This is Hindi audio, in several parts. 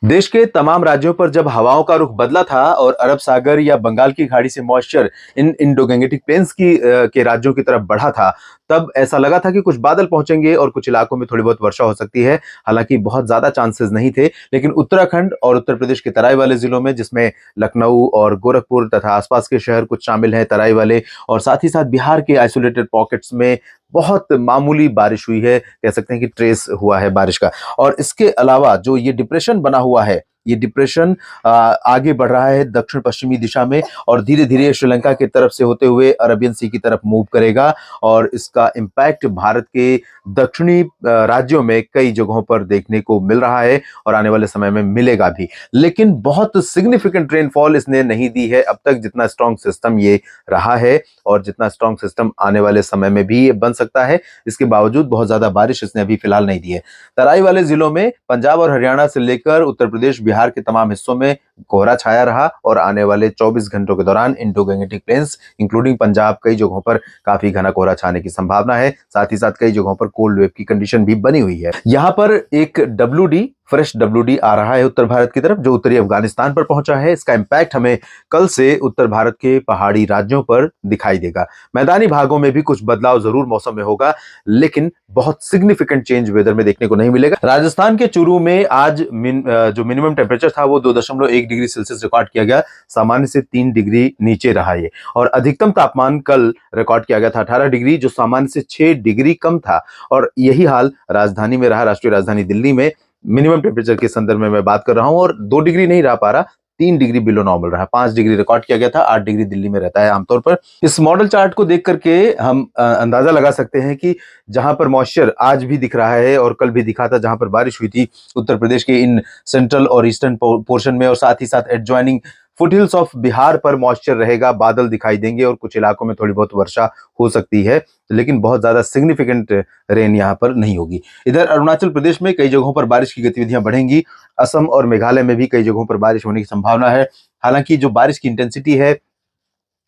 देश के तमाम राज्यों पर जब हवाओं का रुख बदला था और अरब सागर या बंगाल की खाड़ी से मॉइस्चर इन इंडोगैंगेटिक प्लेन्स के राज्यों की तरफ बढ़ा था, तब ऐसा लगा था कि कुछ बादल पहुंचेंगे और कुछ इलाकों में थोड़ी बहुत वर्षा हो सकती है। हालांकि बहुत ज्यादा चांसेस नहीं थे, लेकिन उत्तराखंड और उत्तर प्रदेश के तराई वाले जिलों में, जिसमें लखनऊ और गोरखपुर तथा आसपास के शहर कुछ शामिल हैं तराई वाले, और साथ ही साथ बिहार के आइसोलेटेड पॉकेट्स में बहुत मामूली बारिश हुई है। कह सकते हैं कि ट्रेस हुआ है बारिश का। और इसके अलावा जो ये डिप्रेशन बना हुआ है, ये डिप्रेशन आगे बढ़ रहा है दक्षिण पश्चिमी दिशा में और धीरे धीरे श्रीलंका की तरफ से होते हुए अरबियन सी की तरफ मूव करेगा। और इसका इम्पैक्ट भारत के दक्षिणी राज्यों में कई जगहों पर देखने को मिल रहा है और आने वाले समय में मिलेगा भी। लेकिन बहुत सिग्निफिकेंट रेनफॉल इसने नहीं दी है अब तक, जितना स्ट्रॉन्ग सिस्टम ये रहा है और जितना स्ट्रॉन्ग सिस्टम आने वाले समय में भी ये बन सकता है। इसके बावजूद बहुत ज्यादा बारिश इसने अभी फिलहाल नहीं दी है। तराई वाले जिलों में पंजाब और हरियाणा से लेकर उत्तर प्रदेश बिहार के तमाम हिस्सों में कोहरा छाया रहा और आने वाले 24 घंटों के दौरान Indo Gangetic plains including Punjab कई जगहों पर काफी घना कोहरा छाने की संभावना है। साथ ही साथ कई जगहों पर कोल्ड वेव की कंडीशन भी बनी हुई है। यहाँ पर एक डब्ल्यूडी, फ्रेश डब्ल्यूडी आ रहा है उत्तर भारत की तरफ, जो उत्तरी अफगानिस्तान पर पहुंचा है। इसका इंपैक्ट हमें कल से उत्तर भारत के पहाड़ी राज्यों पर दिखाई देगा। मैदानी भागों में भी कुछ बदलाव जरूर मौसम में होगा, लेकिन बहुत सिग्निफिकेंट चेंज वेदर में देखने को नहीं मिलेगा। राजस्थान के चूरू में आज जो मिनिमम टेम्परेचर था वो 2.1 डिग्री सेल्सियस रिकॉर्ड किया गया। सामान्य से 3 डिग्री नीचे रहा ये। और अधिकतम तापमान कल रिकॉर्ड किया गया था 18 डिग्री, जो सामान्य से 6 डिग्री कम था। और यही हाल राजधानी में रहा, राष्ट्रीय राजधानी दिल्ली में। मिनिमम टेम्परेचर के संदर्भ में मैं बात कर रहा हूं, और 2 डिग्री नहीं रह पा रहा, 3 डिग्री बिलो नॉर्मल रहा। 5 डिग्री रिकॉर्ड किया गया था, 8 डिग्री दिल्ली में रहता है आमतौर पर। इस मॉडल चार्ट को देख करके हम अंदाजा लगा सकते हैं कि जहां पर मॉइस्चर आज भी दिख रहा है और कल भी दिखा था, जहां पर बारिश हुई थी उत्तर प्रदेश के इन सेंट्रल और ईस्टर्न पोर्शन में, और साथ ही साथ एडजॉइनिंग फुटहिल्स ऑफ बिहार पर मॉइस्चर रहेगा, बादल दिखाई देंगे और कुछ इलाकों में थोड़ी बहुत वर्षा हो सकती है, लेकिन बहुत ज्यादा सिग्निफिकेंट रेन यहाँ पर नहीं होगी। इधर अरुणाचल प्रदेश में कई जगहों पर बारिश की गतिविधियां बढ़ेंगी। असम और मेघालय में भी कई जगहों पर बारिश होने की संभावना है। हालांकि जो बारिश की इंटेंसिटी है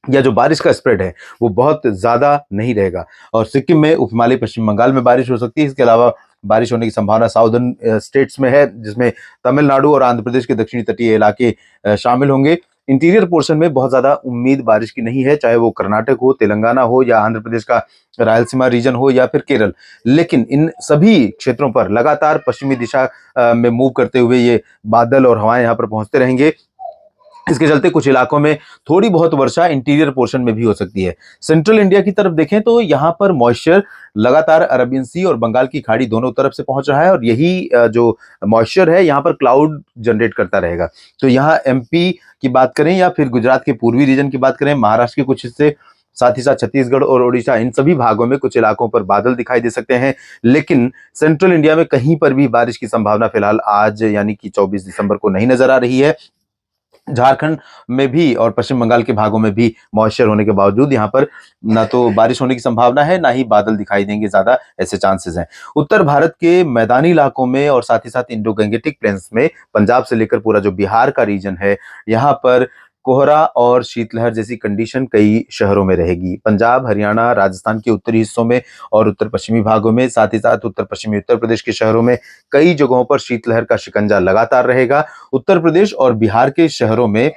या जो बारिश का स्प्रेड है वो बहुत ज्यादा नहीं रहेगा। और सिक्किम में, उप हिमालय पश्चिम बंगाल में बारिश हो सकती है। इसके अलावा बारिश होने की संभावना साउदर्न स्टेट्स में है, जिसमें तमिलनाडु और आंध्र प्रदेश के दक्षिणी तटीय इलाके शामिल होंगे। इंटीरियर पोर्शन में बहुत ज्यादा उम्मीद बारिश की नहीं है, चाहे वो कर्नाटक हो, तेलंगाना हो, या आंध्र प्रदेश का रायलसीमा रीजन हो, या फिर केरल। लेकिन इन सभी क्षेत्रों पर लगातार पश्चिमी दिशा में मूव करते हुए ये बादल और हवाएं यहाँ पर पहुंचते रहेंगे। इसके चलते कुछ इलाकों में थोड़ी बहुत वर्षा इंटीरियर पोर्शन में भी हो सकती है। सेंट्रल इंडिया की तरफ देखें तो यहाँ पर मॉइस्चर लगातार अरबियन सी और बंगाल की खाड़ी दोनों तरफ से पहुंच रहा है, और यही जो मॉइस्चर है यहाँ पर क्लाउड जनरेट करता रहेगा। तो यहाँ एमपी की बात करें या फिर गुजरात के पूर्वी रीजन की बात करें, महाराष्ट्र के कुछ हिस्से, साथ ही साथ छत्तीसगढ़ और ओडिशा, इन सभी भागों में कुछ इलाकों पर बादल दिखाई दे सकते हैं। लेकिन सेंट्रल इंडिया में कहीं पर भी बारिश की संभावना फिलहाल आज यानी कि 24 दिसंबर को नहीं नजर आ रही है। झारखंड में भी और पश्चिम बंगाल के भागों में भी मॉइस्चर होने के बावजूद यहाँ पर ना तो बारिश होने की संभावना है, ना ही बादल दिखाई देंगे ज्यादा, ऐसे चांसेस हैं। उत्तर भारत के मैदानी इलाकों में और साथ ही साथ इंडो गैंगेटिक प्लेन्स में, पंजाब से लेकर पूरा जो बिहार का रीजन है, यहाँ पर कोहरा और शीतलहर जैसी कंडीशन कई शहरों में रहेगी। पंजाब, हरियाणा, राजस्थान के उत्तरी हिस्सों में और उत्तर पश्चिमी भागों में, साथ ही साथ उत्तर पश्चिमी उत्तर प्रदेश के शहरों में कई जगहों पर शीतलहर का शिकंजा लगातार रहेगा। उत्तर प्रदेश और बिहार के शहरों में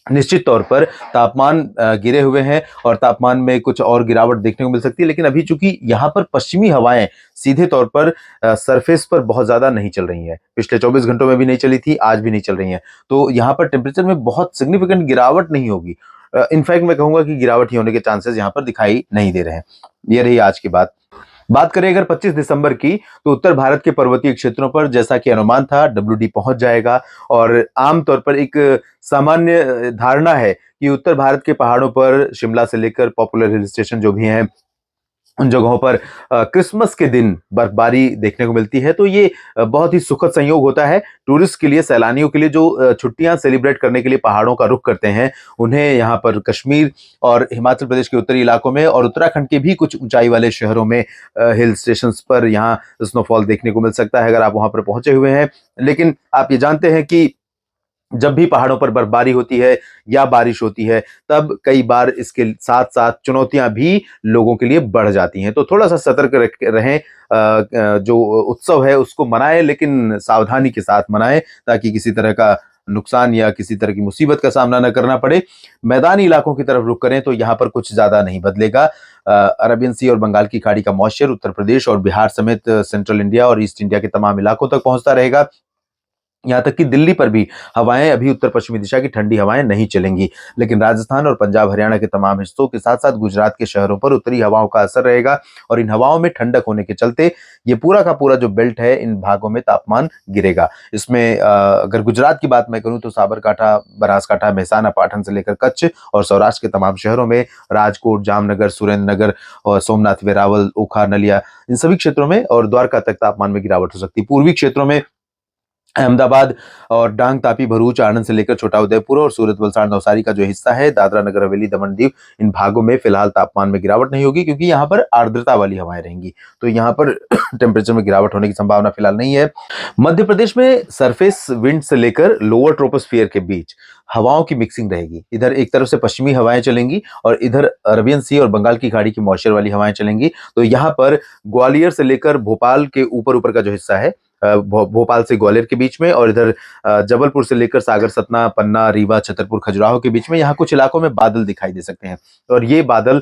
निश्चित तौर पर तापमान गिरे हुए हैं और तापमान में कुछ और गिरावट देखने को मिल सकती है। लेकिन अभी चूंकि यहाँ पर पश्चिमी हवाएं सीधे तौर पर सरफेस पर बहुत ज्यादा नहीं चल रही हैं, पिछले 24 घंटों में भी नहीं चली थी, आज भी नहीं चल रही हैं, तो यहाँ पर टेम्परेचर में बहुत सिग्निफिकेंट गिरावट नहीं होगी। इनफैक्ट मैं कहूंगा कि गिरावट ही होने के चांसेस यहाँ पर दिखाई नहीं दे रहे हैं। ये रही आज की बात करें अगर 25 दिसंबर की, तो उत्तर भारत के पर्वतीय क्षेत्रों पर जैसा कि अनुमान था डब्ल्यूडी पहुंच जाएगा। और आमतौर पर एक सामान्य धारणा है कि उत्तर भारत के पहाड़ों पर शिमला से लेकर पॉपुलर हिल स्टेशन जो भी हैं, उन जगहों पर क्रिसमस के दिन बर्फबारी देखने को मिलती है। तो ये बहुत ही सुखद संयोग होता है टूरिस्ट के लिए, सैलानियों के लिए, जो छुट्टियां सेलिब्रेट करने के लिए पहाड़ों का रुख करते हैं। उन्हें यहाँ पर कश्मीर और हिमाचल प्रदेश के उत्तरी इलाकों में और उत्तराखंड के भी कुछ ऊंचाई वाले शहरों में हिल स्टेशंस पर यहाँ स्नोफॉल देखने को मिल सकता है अगर आप वहां पर पहुंचे हुए हैं। लेकिन आप ये जानते हैं कि जब भी पहाड़ों पर बर्फबारी होती है या बारिश होती है, तब कई बार इसके साथ-साथ चुनौतियाँ भी लोगों के लिए बढ़ जाती हैं। तो थोड़ा-सा सतर्क रहें। जो उत्सव है उसको मनाएँ, लेकिन सावधानी के साथ मनाएँ, ताकि किसी तरह का नुकसान या किसी तरह की मुसीबत का सामना ना करना पड़े। मैदानी इलाकों की तरफ रुख करें तो यहाँ पर कुछ ज़्यादा नहीं बदलेगा। अरबियन सी और बंगाल की खाड़ी का मॉइस्चर उत्तर प्रदेश और बिहार समेत सेंट्रल इंडिया और ईस्ट इंडिया के तमाम इलाकों तक पहुँचता रहेगा। यहाँ तक कि दिल्ली पर भी हवाएं अभी उत्तर पश्चिमी दिशा की ठंडी हवाएं नहीं चलेंगी, लेकिन राजस्थान और पंजाब हरियाणा के तमाम हिस्सों के साथ साथ गुजरात के शहरों पर उत्तरी हवाओं का असर रहेगा और इन हवाओं में ठंडक होने के चलते ये पूरा का पूरा जो बेल्ट है, इन भागों में तापमान गिरेगा। इसमें अगर गुजरात की बात मैं करूं तो साबरकांठा, बनासकांठा, मेहसाना, पाटन से लेकर कच्छ और सौराष्ट्र के तमाम शहरों में, राजकोट, जामनगर, सुरेंद्रनगर और सोमनाथ, वेरावल, ओखा, नलिया, इन सभी क्षेत्रों में और द्वारका तक तापमान में गिरावट हो सकती है। पूर्वी क्षेत्रों में अहमदाबाद और डांग, तापी, भरूच, आणंद से लेकर छोटाउदेपुर और सूरत, वलसाड़, नवसारी का जो हिस्सा है, दादरा नगर हवेली, दमन दीव, इन भागों में फिलहाल तापमान में गिरावट नहीं होगी, क्योंकि यहाँ पर आर्द्रता वाली हवाएं रहेंगी। तो यहाँ पर टेम्परेचर में गिरावट होने की संभावना फिलहाल नहीं है। मध्य प्रदेश में सरफेस विंड से लेकर लोअर ट्रोपोस्फियर के बीच हवाओं की मिक्सिंग रहेगी। इधर एक तरफ से पश्चिमी हवाएं चलेंगी और इधर अरबियन सी और बंगाल की खाड़ी की मॉइस्चर वाली हवाएं चलेंगी। तो यहाँ पर ग्वालियर से लेकर भोपाल के ऊपर ऊपर का जो हिस्सा है, भोपाल से ग्वालियर के बीच में, और इधर जबलपुर से लेकर सागर, सतना, पन्ना, रीवा, छतरपुर, खजुराहो के बीच में यहाँ कुछ इलाकों में बादल दिखाई दे सकते हैं और ये बादल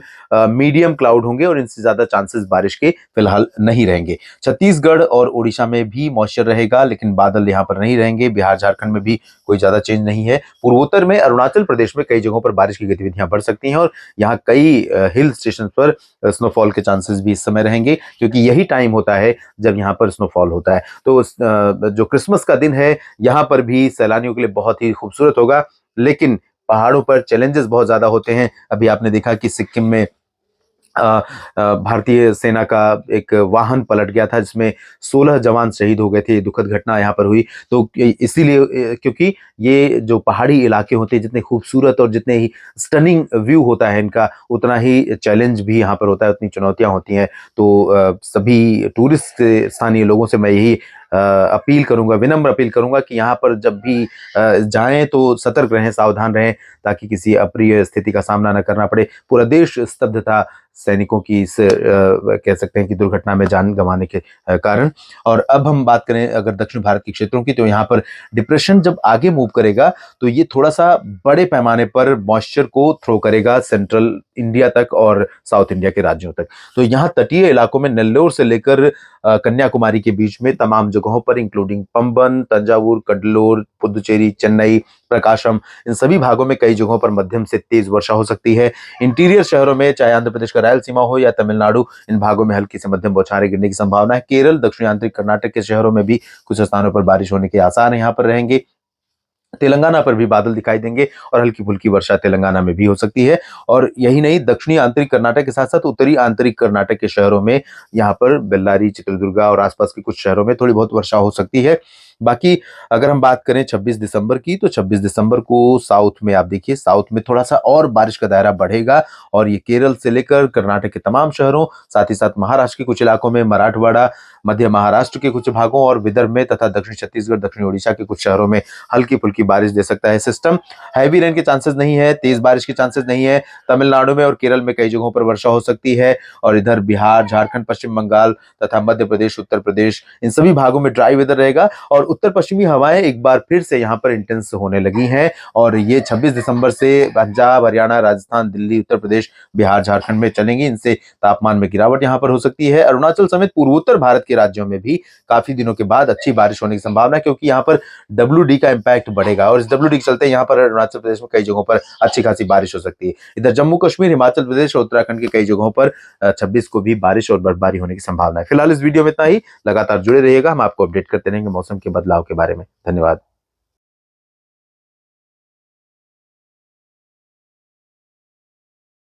मीडियम क्लाउड होंगे और इनसे ज्यादा चांसेस बारिश के फिलहाल नहीं रहेंगे। छत्तीसगढ़ और ओडिशा में भी मॉइस्चर रहेगा, लेकिन बादल यहाँ पर नहीं रहेंगे। बिहार, झारखंड में भी कोई ज्यादा चेंज नहीं है। पूर्वोत्तर में अरुणाचल प्रदेश में कई जगहों पर बारिश की गतिविधियां बढ़ सकती हैं और यहाँ कई हिल स्टेशन पर स्नोफॉल के चांसेस भी इस समय रहेंगे, क्योंकि यही टाइम होता है जब यहाँ पर स्नोफॉल होता है। तो जो क्रिसमस का दिन है, यहाँ पर भी सैलानियों के लिए बहुत ही खूबसूरत होगा, लेकिन पहाड़ों पर चैलेंजेस बहुत ज्यादा होते हैं। अभी आपने देखा कि सिक्किम में भारतीय सेना का एक वाहन पलट गया था, जिसमें 16 जवान शहीद हो गए थे। दुखद घटना यहाँ पर हुई। तो इसीलिए, क्योंकि ये जो पहाड़ी इलाके होते हैं, जितने खूबसूरत और जितने ही स्टनिंग व्यू होता है इनका, उतना ही चैलेंज भी यहाँ पर होता है, उतनी चुनौतियां होती हैं। तो सभी टूरिस्ट स्थानीय लोगों से मैं यही अपील करूंगा, विनम्र अपील करूंगा कि यहाँ पर जब भी जाएं तो सतर्क रहें, सावधान रहें, ताकि किसी अप्रिय स्थिति का सामना न करना पड़े। पूरा देश स्तब्ध था सैनिकों की इस कह सकते हैं कि दुर्घटना में जान गंवाने के कारण। और अब हम बात करें अगर दक्षिण भारत के क्षेत्रों की, तो यहाँ पर डिप्रेशन जब आगे मूव करेगा तो ये थोड़ा सा बड़े पैमाने पर मॉइस्चर को थ्रो करेगा सेंट्रल इंडिया तक और साउथ इंडिया के राज्यों तक। तो यहाँ तटीय इलाकों में नेल्लोर से लेकर कन्याकुमारी के बीच में तमाम जगहों पर, इंक्लूडिंग पंबन, तंजावुर, कडलोर, पुदुचेरी, चेन्नई, प्रकाशम, इन सभी भागों में कई जगहों पर मध्यम से तेज वर्षा हो सकती है। इंटीरियर शहरों में, चाहे आंध्र प्रदेश का रायलसीमा हो या तमिलनाडु, इन भागों में हल्की से मध्यम बौछारें गिरने की संभावना है। केरल, दक्षिणी आंतरिक कर्नाटक के शहरों में भी कुछ स्थानों पर बारिश होने के आसार यहाँ पर रहेंगे। तेलंगाना पर भी बादल दिखाई देंगे और हल्की फुल्की वर्षा तेलंगाना में भी हो सकती है। और यही नहीं, दक्षिणी आंतरिक कर्नाटक के साथ साथ उत्तरी आंतरिक कर्नाटक के शहरों में, यहाँ पर बेल्लारी, चित्रदुर्गा और आसपास के कुछ शहरों में थोड़ी बहुत वर्षा हो सकती है। बाकी अगर हम बात करें 26 दिसंबर की, तो 26 दिसंबर को साउथ में आप देखिए, साउथ में थोड़ा सा और बारिश का दायरा बढ़ेगा और ये केरल से लेकर कर्नाटक के तमाम शहरों, साथ ही साथ महाराष्ट्र के कुछ इलाकों में, मराठवाड़ा, मध्य महाराष्ट्र के कुछ भागों और विदर्भ में, तथा दक्षिण छत्तीसगढ़, दक्षिण ओडिशा के कुछ शहरों में हल्की फुल्की बारिश दे सकता है सिस्टम। हैवी रेन के चांसेस नहीं है, तेज बारिश के चांसेस नहीं है। तमिलनाडु में और केरल में कई जगहों पर वर्षा हो सकती है और इधर बिहार, झारखंड, पश्चिम बंगाल तथा मध्य प्रदेश, उत्तर प्रदेश, इन सभी भागों में ड्राई वेदर रहेगा और उत्तर पश्चिमी हवाएं एक बार फिर से यहाँ पर इंटेंस होने लगी हैं और ये 26 दिसंबर से पंजाब, हरियाणा, राजस्थान, दिल्ली, उत्तर प्रदेश, बिहार, झारखंड में चलेंगी। इनसे तापमान में गिरावट यहाँ पर हो सकती है। अरुणाचल समेत पूर्वोत्तर भारत के राज्यों में भी काफी दिनों के बाद अच्छी बारिश होने की संभावना है, क्योंकि यहाँ पर WD का इंपैक्ट बढ़ेगा और इस WD के चलते यहाँ पर अरुणाचल प्रदेश में कई जगहों पर अच्छी खासी बारिश हो सकती है। इधर जम्मू कश्मीर, हिमाचल प्रदेश और उत्तराखंड के कई जगहों पर 26 को भी बारिश और बर्फबारी होने की संभावना है। फिलहाल इस वीडियो में इतना ही। लगातार जुड़े रहिएगा, हम आपको अपडेट करते रहेंगे मौसम के बदलाव के बारे में। धन्यवाद।